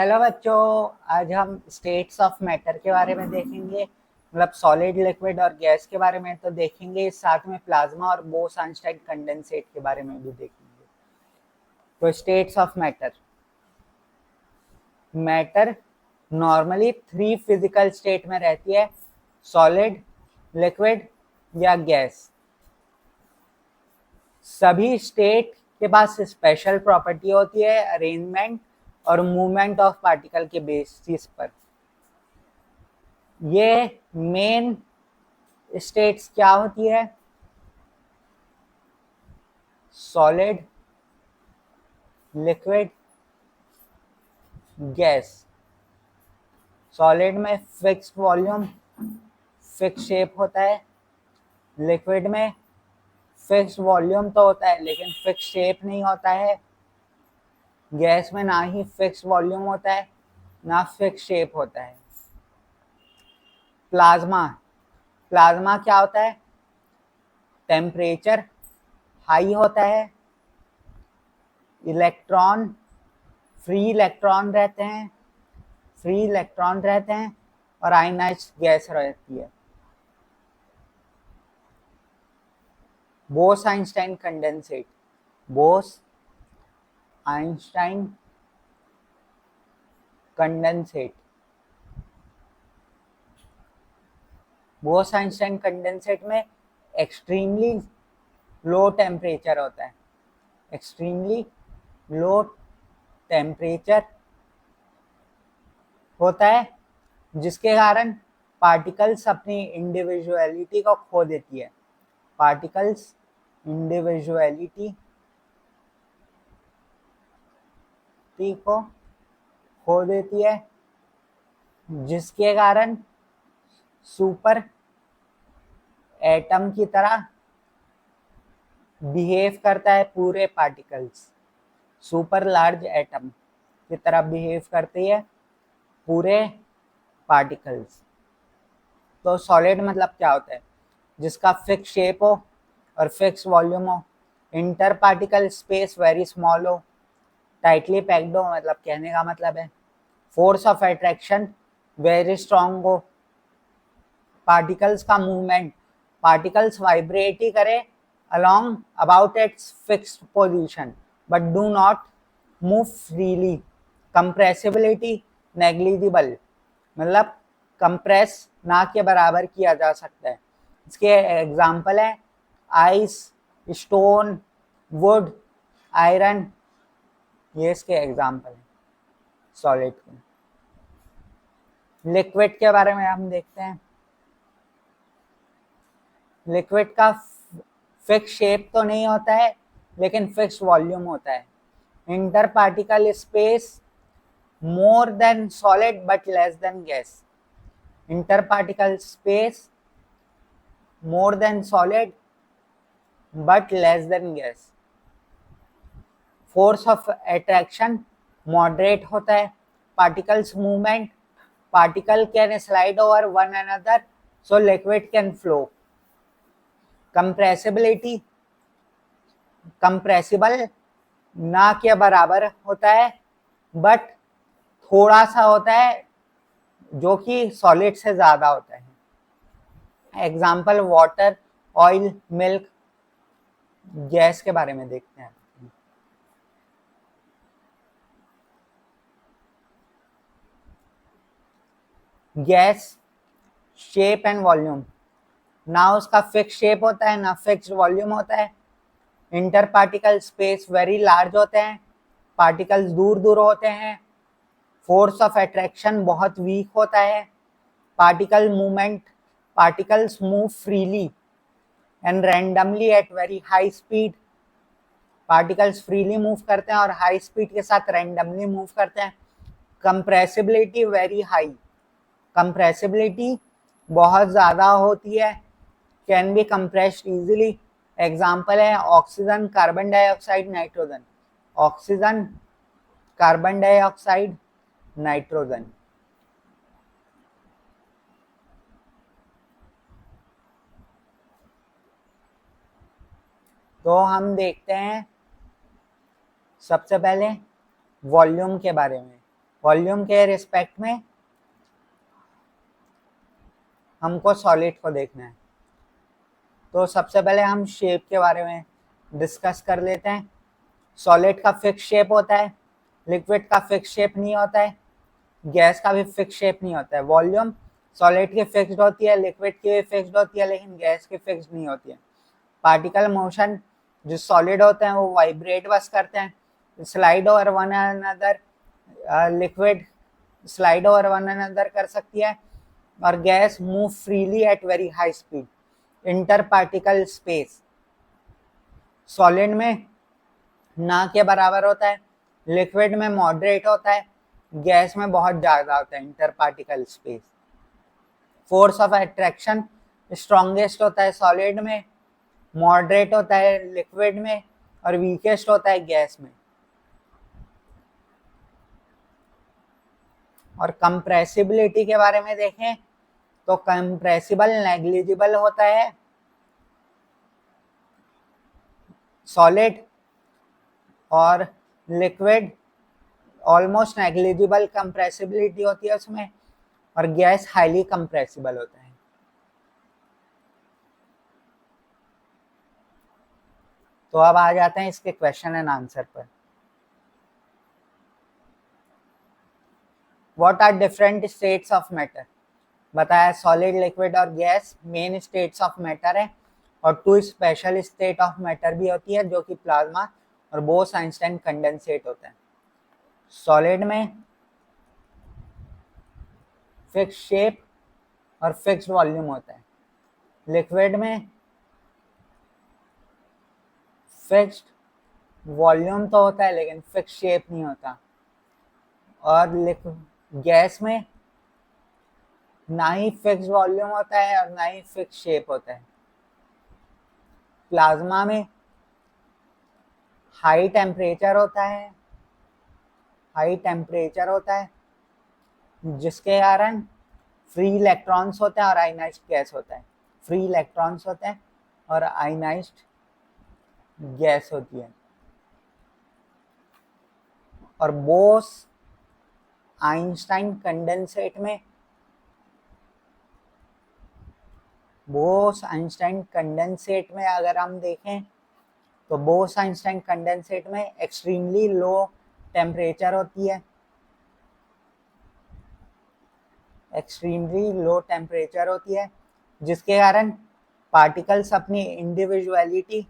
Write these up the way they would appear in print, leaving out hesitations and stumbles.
Hello बच्चों। आज हम स्टेट्स ऑफ मैटर के बारे में देखेंगे, मतलब सॉलिड, लिक्विड और गैस के बारे में तो देखेंगे, साथ में प्लाज्मा और बोस-आइंस्टाइन कंडेंसेट के बारे में भी देखेंगे। तो states of matter. Matter normally 3 physical state में रहती है: सॉलिड, लिक्विड या गैस। सभी स्टेट के पास स्पेशल प्रॉपर्टी होती है अरेंजमेंट और मूवमेंट ऑफ पार्टिकल के बेसिस पर। ये मेन स्टेट्स क्या होती है: सॉलिड, लिक्विड, गैस। सॉलिड में फिक्स वॉल्यूम, फिक्स शेप होता है। लिक्विड में फिक्स वॉल्यूम तो होता है लेकिन फिक्स शेप नहीं होता है। गैस में ना ही फिक्स वॉल्यूम होता है ना फिक्स शेप होता है। प्लाज्मा। प्लाज्मा क्या होता है? टेम्परेचर हाई होता है, इलेक्ट्रॉन फ्री इलेक्ट्रॉन रहते हैं, और आयनाइज्ड गैस रहती है। Bose Einstein condensate. Bose Einstein condensate. Bose Einstein condensate में एक्सट्रीमली लो टेम्परेचर होता है। एक्सट्रीमली लो टेम्परेचर होता है जिसके कारण पार्टिकल्स अपनी इंडिविजुअलिटी को खो देती है। पार्टिकल्स इंडिविजुअलिटी को खो देती है जिसके कारण सुपर एटम की तरह बिहेव करता है पूरे पार्टिकल्स। सुपर लार्ज एटम की तरह बिहेव करती है पूरे पार्टिकल्स। तो सॉलिड मतलब क्या होता है? जिसका फिक्स शेप हो और फिक्स वॉल्यूम हो, inter particle space very small हो, टाइटली पैक्ड हो, मतलब कहने का मतलब है force of attraction very strong हो, पार्टिकल्स का मूवमेंट, पार्टिकल्स वाइब्रेट ही करे along about its fixed position but do not move freely, compressibility negligible, मतलब कंप्रेस ना के बराबर किया जा सकता है। इसके एग्जाम्पल है आइस, स्टोन, वुड, आयरन, ये इसके एग्जाम्पल है सॉलिड के। लिक्विड के बारे में हम देखते हैं। लिक्विड का फिक्स शेप तो नहीं होता है लेकिन फिक्स वॉल्यूम होता है। Inter particle space more than solid but less than gas. Inter particle space more than solid but less than gas. Force of attraction moderate होता है। Particles movement, particle can slide over one another so liquid can flow. Compressibility, compressible ना के बराबर होता है but थोड़ा सा होता है जो कि सॉलिड से ज्यादा होता है। Example water, oil, milk. Gas के बारे में देखते हैं। गैस शेप एंड वॉल्यूम, ना उसका फिक्स शेप होता है ना फिक्स वॉल्यूम होता है। Inter particle space very large होते हैं, पार्टिकल्स दूर दूर होते हैं। फोर्स ऑफ अट्रैक्शन बहुत वीक होता है। Particle movement, particles move freely and randomly at very high speed. Particles freely move करते हैं और हाई स्पीड के साथ रैंडमली मूव करते हैं। कंप्रेसिबिलिटी वेरी हाई, कंप्रेसिबिलिटी बहुत ज़्यादा होती है। Can be compressed easily. Example है oxygen, carbon dioxide, nitrogen. Oxygen, carbon dioxide, nitrogen. तो हम देखते हैं सबसे पहले वॉल्यूम के बारे में। वॉल्यूम के रिस्पेक्ट में हमको सॉलिड को देखना है। तो सबसे पहले हम शेप के बारे में डिस्कस कर लेते हैं। सॉलिड का फिक्स शेप होता है, लिक्विड का फिक्स शेप नहीं होता है, गैस का भी फिक्स शेप नहीं होता है। वॉल्यूम सॉलिड की फिक्स्ड होती है, लिक्विड की भी फिक्स्ड होती है, लेकिन गैस की फिक्स्ड नहीं होती है। पार्टिकल मोशन जो सॉलिड होते हैं वो वाइब्रेट बस करते हैं, slide over one another, liquid slide over one another कर सकती है, और gas move freely at very high speed inter particle space. Solid में ना के बराबर होता है, लिक्विड में मॉडरेट होता है, गैस में बहुत ज़्यादा होता है inter particle space. Force of attraction strongest होता है सॉलिड में, मॉडरेट होता है लिक्विड में, और वीकेस्ट होता है गैस में। और कंप्रेसिबिलिटी के बारे में देखें तो कंप्रेसिबल नेग्लिजिबल होता है सॉलिड, और लिक्विड ऑलमोस्ट नेग्लिजिबल कंप्रेसिबिलिटी होती है उसमें, और गैस हाईली कंप्रेसिबल होता है। तो अब आ जाते हैं इसके क्वेश्चन एंड आंसर पर। What are different states of matter? बताया सॉलिड, लिक्विड और gas main states of matter है, और 2 स्पेशल स्टेट ऑफ मैटर भी होती है जो कि प्लाज्मा और बोस-आइंस्टाइन कंडेंसेट होता है। सॉलिड में फिक्स शेप और फिक्स वॉल्यूम होता है, लिक्विड में फिक्स्ड वॉल्यूम तो होता है लेकिन फिक्स शेप नहीं होता, और गैस में ना ही फिक्स वॉल्यूम होता है और ना ही फिक्स शेप होता है। प्लाज्मा में हाई टेम्परेचर होता है जिसके कारण फ्री इलेक्ट्रॉन्स होते हैं और आयनाइज्ड गैस होता है। फ्री इलेक्ट्रॉन्स होते हैं और आयनाइज्ड गैस होती है। और बोस आइंस्टाइन कंडेंसेट में अगर हम देखें तो बोस आइंस्टाइन कंडेंसेट में एक्सट्रीमली लो टेम्परेचर होती है, जिसके कारण पार्टिकल्स अपनी इंडिविजुअलिटी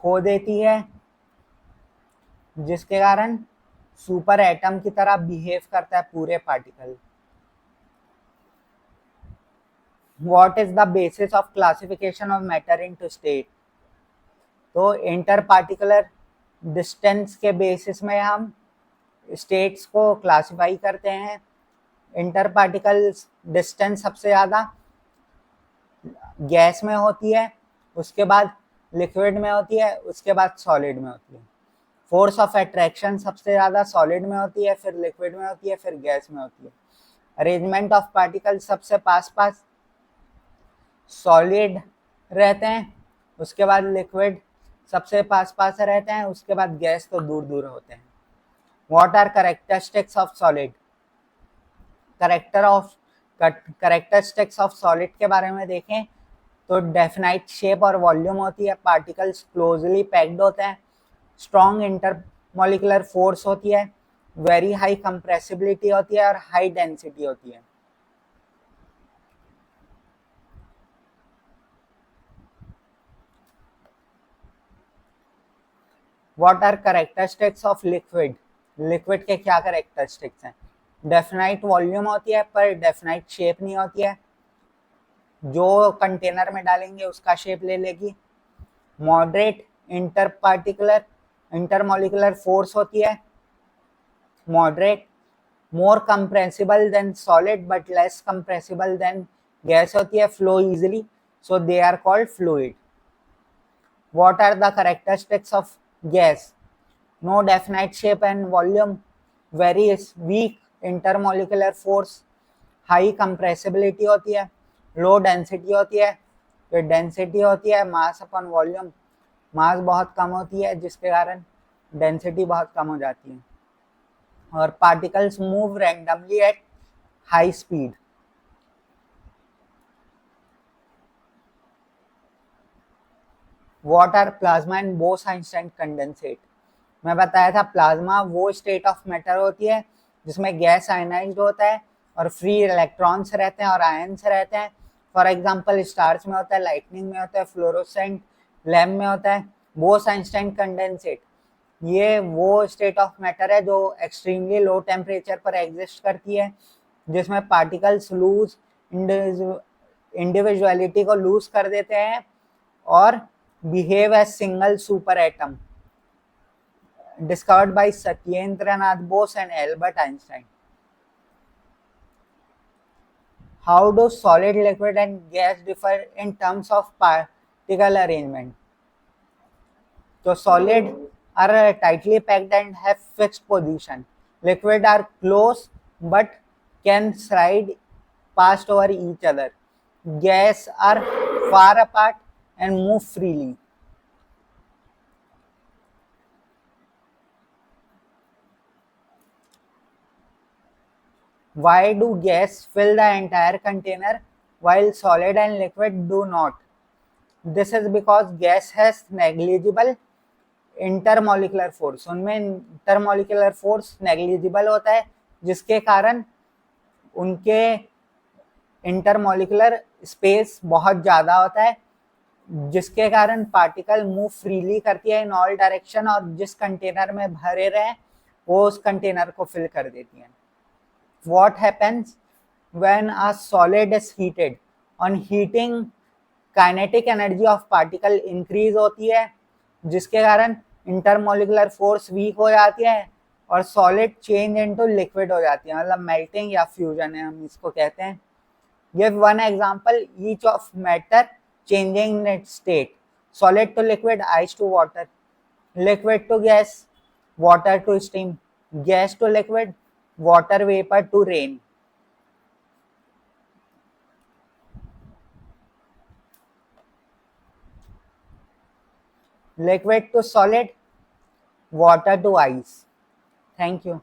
खो देती है, जिसके कारण सुपर एटम की तरह बिहेव करता है पूरे particle. What is the basis of classification of matter into state? तो इंटर पार्टिकुलर डिस्टेंस के बेसिस में हम स्टेट्स को क्लासिफाई करते हैं। इंटर पार्टिकल डिस्टेंस सबसे ज़्यादा गैस में होती है, उसके बाद लिक्विड में होती है, उसके बाद सॉलिड में होती है। फोर्स ऑफ अट्रैक्शन सबसे ज़्यादा सॉलिड में होती है, फिर लिक्विड में होती है, फिर गैस में होती है। अरेंजमेंट ऑफ पार्टिकल सबसे पास सॉलिड रहते हैं, उसके बाद लिक्विड सबसे पास रहते हैं, उसके बाद गैस तो दूर दूर होते हैं। What are characteristics of solid? Characteristics of solid के बारे में देखें तो डेफिनाइट शेप और वॉल्यूम होती है, पार्टिकल्स क्लोजली पैक्ड होते हैं, स्ट्रॉन्ग इंटरमॉलिकुलर फोर्स होती है, वेरी हाई कंप्रेसिबिलिटी होती है और हाई डेंसिटी होती है। What are characteristics of liquid? Liquid के क्या कैरेक्टरिस्टिक्स हैं? डेफिनाइट वॉल्यूम होती है पर डेफिनाइट शेप नहीं होती है, जो कंटेनर में डालेंगे उसका शेप ले लेगी। मॉडरेट इंटरमॉलिकुलर फोर्स होती है, moderate, more compressible than solid but less compressible than gas होती है, flow easily, so they are called fluid. What are the characteristics of gas? No definite shape and volume, very weak intermolecular force, high compressibility होती है, low density होती है। फिर density होती है mass upon volume, मास बहुत कम होती है जिसके कारण डेंसिटी बहुत कम हो जाती है। और particles move randomly at high speed. What are plasma and Bose Einstein condensate? मैं बताया था प्लाज्मा वो स्टेट ऑफ मैटर होती है जिसमें गैस आयनाइज्ड होता है और फ्री इलेक्ट्रॉन्स रहते हैं और आयंस रहते हैं। फॉर एग्जांपल स्टार्स में होता है, लाइटनिंग में होता है, फ्लोरोसेंट लैम्प में होता है। बोस-आइंस्टाइन कंडेंसेट ये वो स्टेट ऑफ मैटर है जो एक्सट्रीमली लो टेम्परेचर पर एग्जिस्ट करती है, जिसमें पार्टिकल्स लूज इंडिविजुअलिटी को लूज कर देते हैं और behave as single super atom. Discovered by Satyendranath Bose and Albert Einstein. How do solid, liquid and gas differ in terms of particle arrangement? So solid are tightly packed and have fixed position. Liquid are close but can slide past over each other. Gas are far apart and move freely. Why do gas fill the entire container while solid and liquid do not? This is because gas has negligible intermolecular force, उनमें intermolecular force negligible होता है जिसके कारण उनके intermolecular space बहुत ज़्यादा होता है, जिसके कारण पार्टिकल मूव फ्रीली करती है इन ऑल डायरेक्शन और जिस कंटेनर में भरे रहे वो उस कंटेनर को फिल कर देती है। What happens when a solid is heated? On heating, kinetic energy of particle increase होती है जिसके कारण इंटरमोलिकुलर फोर्स वीक हो जाती है और सॉलिड चेंज इनटू लिक्विड हो जाती है, मतलब मेल्टिंग या फ्यूजन है हम इसको कहते हैं। Give one example each of matter changing its state. Solid to liquid, ice to water, liquid to gas, water to steam, gas to liquid, water vapor to rain. Liquid to solid, water to ice. Thank you.